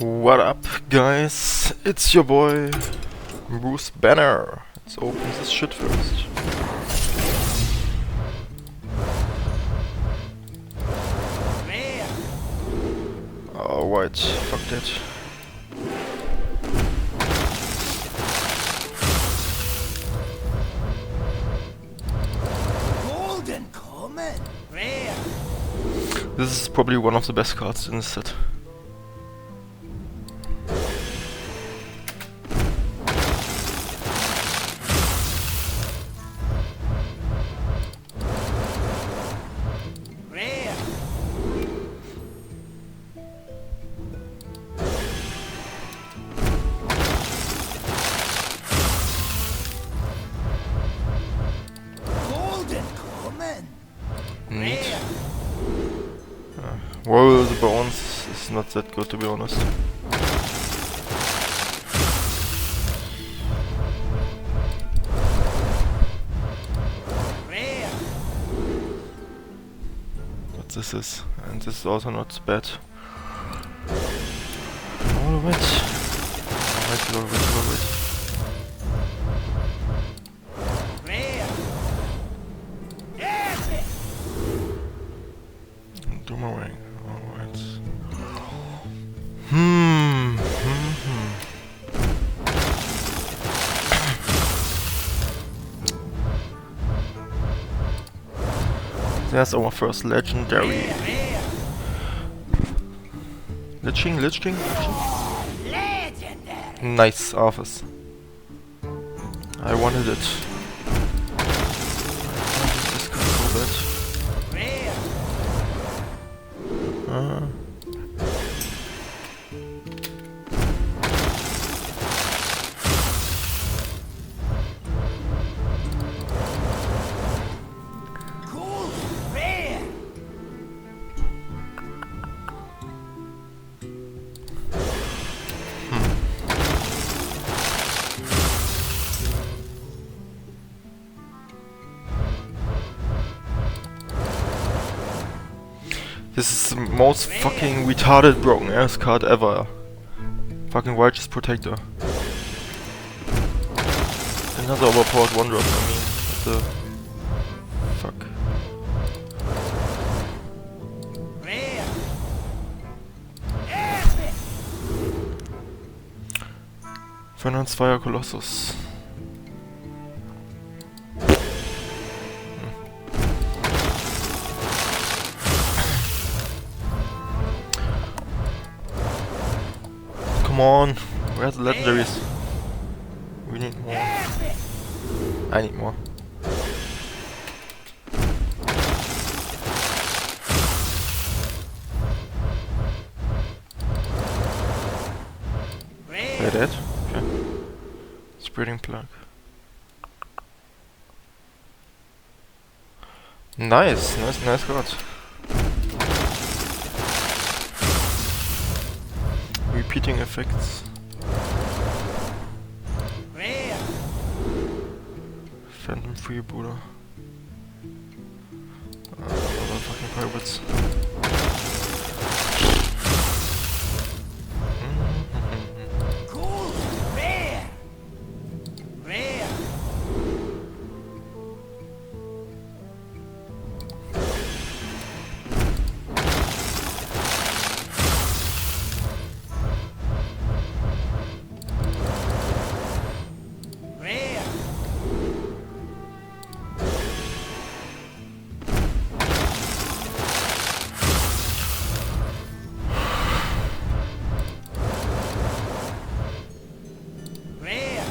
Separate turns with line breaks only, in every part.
What up, guys? It's your boy, Bruce Banner. Let's open this shit first. Oh, wait, fuck that.
Golden Comet, rare.
This is probably one of the best cards in the set.
Rare. Golden Comet,
Neat.
rare.
Well, the bones is not that good, to be honest.
Rare.
But this is, and this is also not bad. Oh, wait. Wait.
Rare. Epic.
Doomerang. Alright. There's our first legendary.
Rare.
Lich King.
Legendary.
Nice office. I wanted it. This got so
Rare.
bad.
Cool. Rare.
This is the most fucking retarded broken ass card ever. Fucking Righteous Protector. Another overpowered one drop, I mean. What the fuck?
Rare. Epic.
Fernand's Fire Colossus. Come on, where's the legendaries? We need more.
Epic.
I need more. Play
Rare.
that? Okay. Spreading Plug. Nice card. Repeating effects.
Rare.
Phantom Freebooter. Other fucking pirates.
Cool. Rare. Rare. Rare. Rare.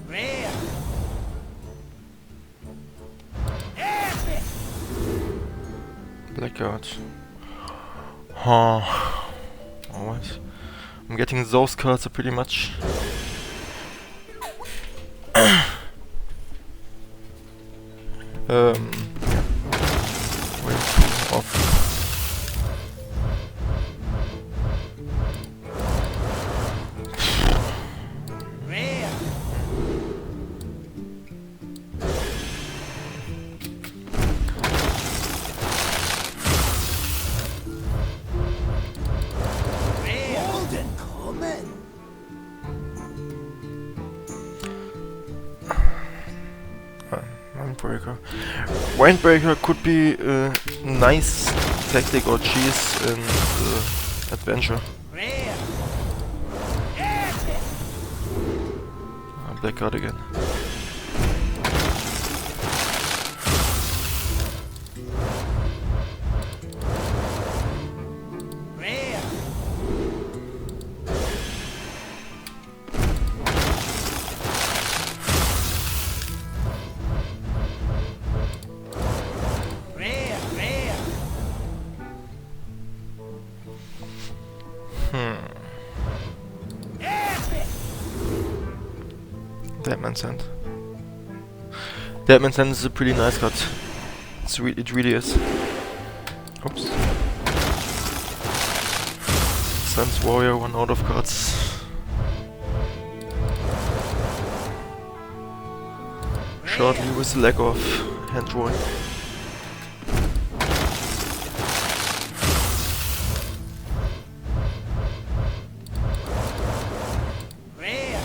Rare. Epic.
Blackout. Huh. Alright. I'm getting those cards are pretty much. Yeah. Way too off. Windbreaker. Windbreaker could be a nice tactic or cheese in the adventure.
Rare. Epic.
Black card again.
Rare. Rare. Rare. Epic.
Deadman's Hand. Deadman's Hand is a pretty nice card. It really is. Oops. Sun's Warrior, 1 out of cards. Shortly with the lack of hand drawing.
Rare.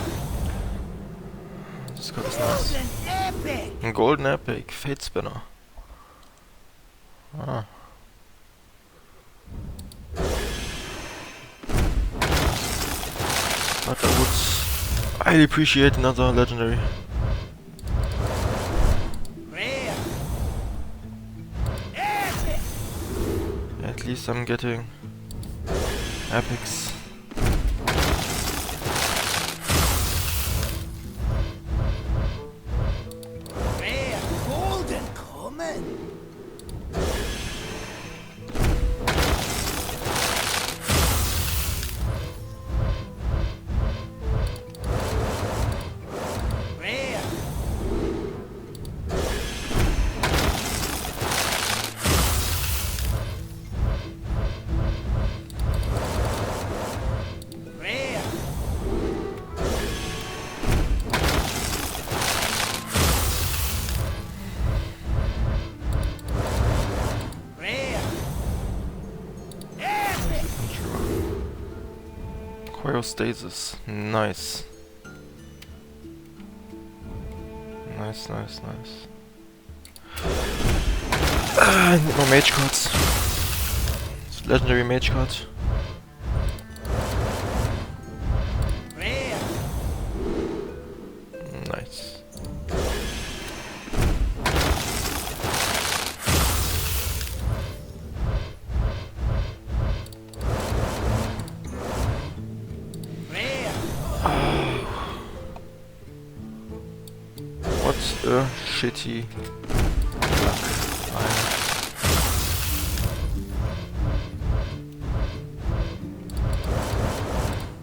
This card is nice.
Golden epic.
A Golden Epic, Fate Spinner. Ah. But I would highly appreciate another legendary.
Rare. Epic.
At least I'm getting epics.
Rare. Golden common. Rare. Rare. Rare. Epic.
Cryostasis. Nice. Nice, nice, nice. I need more mage cards. It's legendary mage card.
Rare.
Nice.
Rare.
What a shitty luck.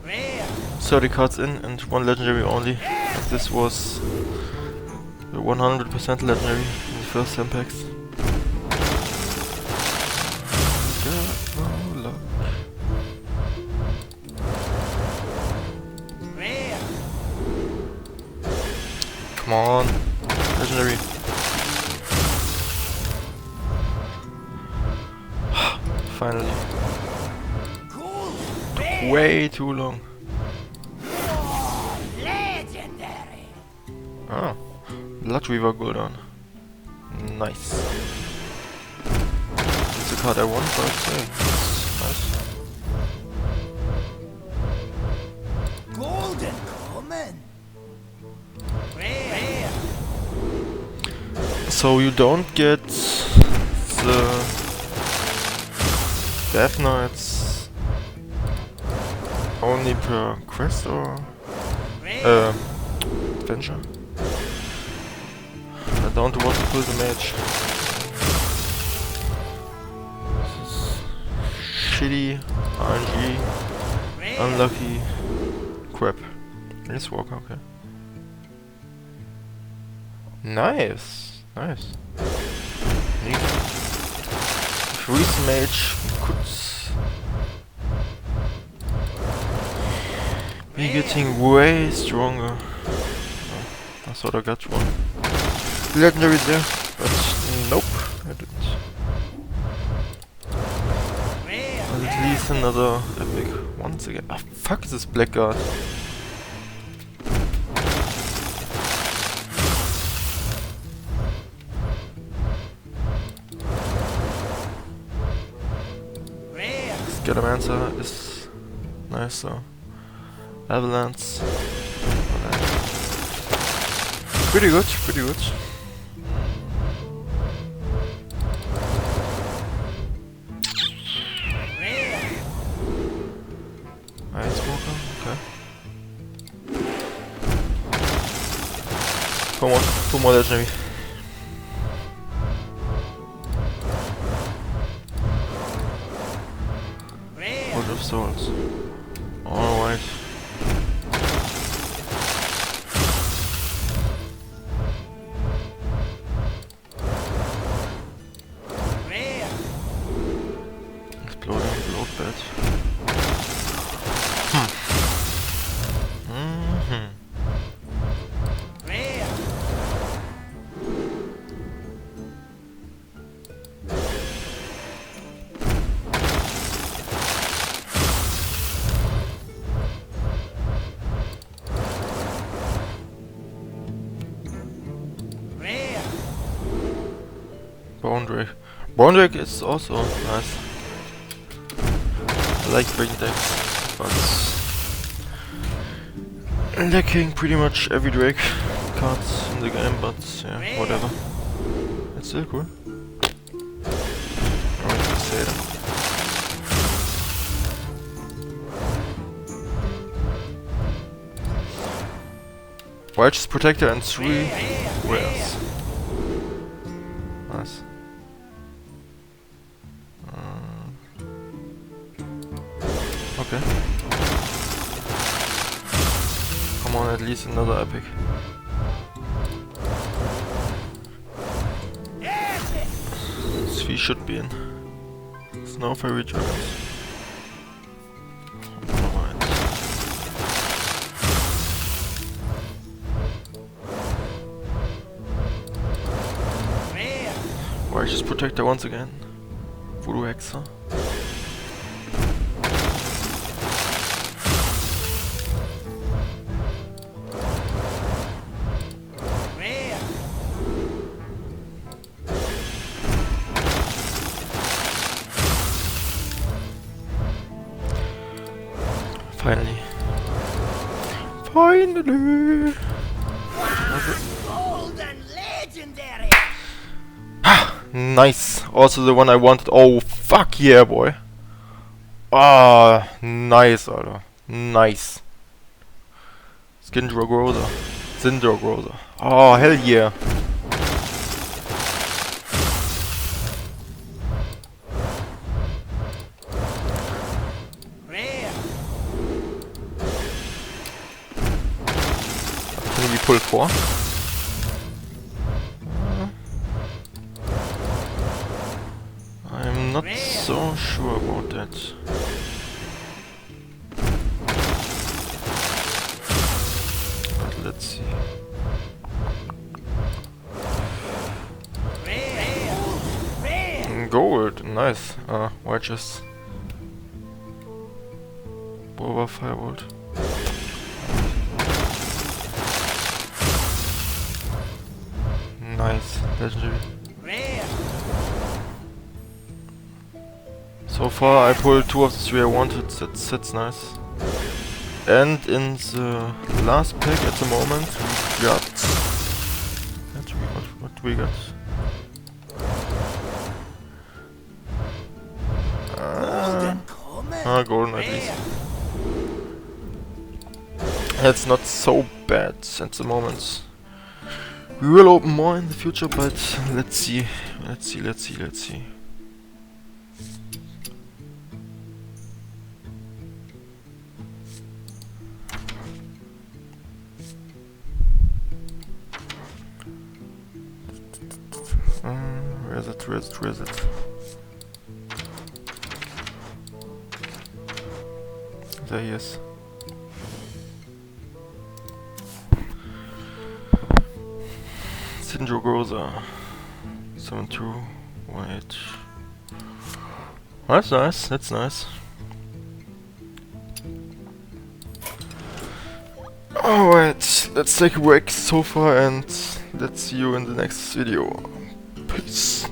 Rare.
30 cards in and 1 legendary only. And this was the 100% legendary in the first 10 packs. Got no luck.
Rare.
Come on, legendary. Finally.
Cool. Rare.
Way too long.
Oh, legendary.
Ah, Blood Reaver Gul'dan. Nice. It's a card I want, but hey, it's nice.
Golden common. Rare.
So you don't get the Death Knights only per quest or
Rare.
adventure? I don't want to pull the mage. This is shitty, RNG,
Rare.
unlucky crap. Let's walk, okay. Nice, nice. Neat. Freeze mage could be getting way stronger. Oh, I thought I got one legendary there, but nope, I didn't.
Rare.
But at least another epic once again. Ah, fuck this blackguard. Scaramancer is nice, so Avalanche. Pretty good, pretty good. Ice Smoker, okay. Come on, 2 more legendary. Out of souls. Alright. Exploding bloodbath. Bone Drake. Bone Drake is also nice. I like big decks, but lacking pretty much every Drake cards in the game, but yeah, whatever. It's still cool. Alright, Crusader. Righteous Protector and 3 rares. Nice. Okay. Come on, at least another epic. Svi should be in. Snow Fairy Giants. Alright. Righteous Protector once again. Voodoo Hexer. Finally. Finally!
Golden legendary.
Nice. Also the one I wanted. Oh, fuck yeah, boy. Ah, nice, Alter. Nice. Skindrogrosa. Zindrogrosa. Oh, hell yeah. Can we pull 4? I'm not so sure about that. But let's see. Gold, nice. Righteous. Boba Firebolt. Nice, legendary. So far I pulled 2 of the 3 I wanted, that's nice. And in the last pack at the moment we got... What do we got? Golden at least. That's not so bad at the moment. We will open more in the future, but let's see. Let's see. Where is it? There he is. Zindrogrosa. 7218. That's nice, that's nice. Alright, let's take a break so far and let's see you in the next video. Peace.